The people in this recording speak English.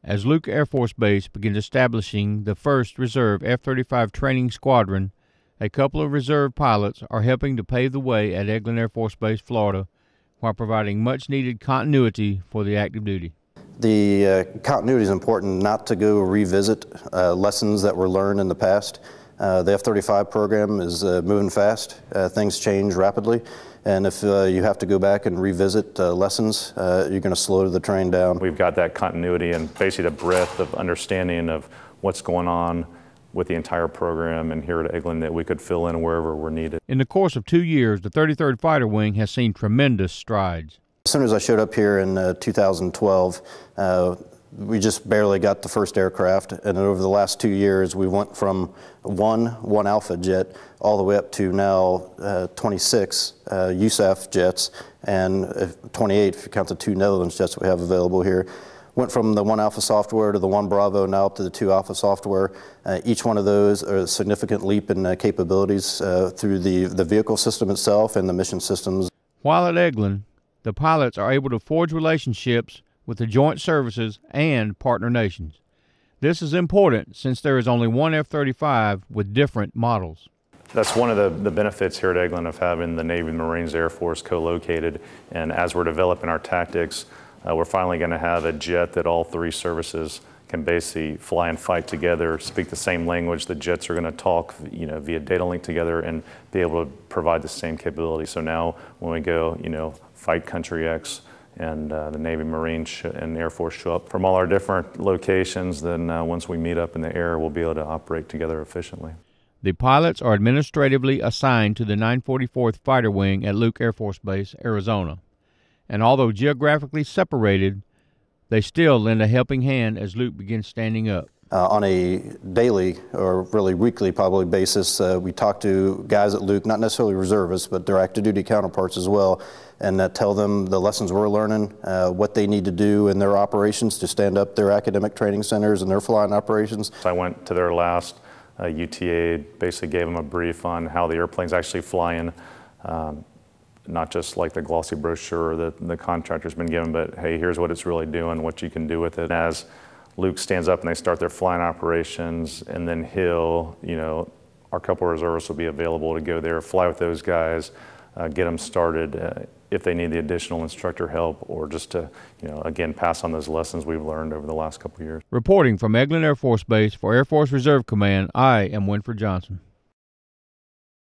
As Luke Air Force Base begins establishing the first reserve F-35 training squadron, a couple of reserve pilots are helping to pave the way at Eglin Air Force Base, Florida, while providing much-needed continuity for the active duty. The continuity is important, not to go revisit lessons that were learned in the past. The F-35 program is moving fast. Things change rapidly, and if you have to go back and revisit lessons, you're going to slow the train down. We've got that continuity and basically the breadth of understanding of what's going on with the entire program and here at Eglin that we could fill in wherever we're needed. In the course of 2 years, the 33rd Fighter Wing has seen tremendous strides. As soon as I showed up here in 2012, we just barely got the first aircraft, and over the last 2 years we went from one Alpha jet all the way up to now 26 USAF jets and 28 if you count the 2 Netherlands jets we have available here. Went from the 1 Alpha software to the 1 Bravo, now up to the 2 Alpha software. Each one of those are a significant leap in capabilities through the vehicle system itself and the mission systems. While at Eglin, the pilots are able to forge relationships with the joint services and partner nations. This is important since there is only one F-35 with different models. That's one of the benefits here at Eglin of having the Navy, Marines, Air Force co-located, and as we're developing our tactics, we're finally going to have a jet that all 3 services can basically fly and fight together, speak the same language. The jets are going to talk, via data link together and be able to provide the same capability. So now when we go, fight country X and the Navy, Marines, and Air Force show up from all our different locations, then once we meet up in the air, we'll be able to operate together efficiently. The pilots are administratively assigned to the 944th Fighter Wing at Luke Air Force Base, Arizona. And although geographically separated, they still lend a helping hand as Luke begins standing up. On a daily or really weekly probably basis, we talk to guys at Luke, not necessarily reservists, but their active duty counterparts as well, and tell them the lessons we're learning, what they need to do in their operations to stand up their academic training centers and their flying operations. I went to their last UTA, basically gave them a brief on how the airplane's actually flying. Not just like the glossy brochure that the contractor's been given, but hey, here's what it's really doing, what you can do with it. As Luke stands up and they start their flying operations, and then he'll, our couple of reservists will be available to go there, fly with those guys, get them started if they need the additional instructor help, or just to, again, pass on those lessons we've learned over the last couple of years. Reporting from Eglin Air Force Base for Air Force Reserve Command, I am Winfred Johnson.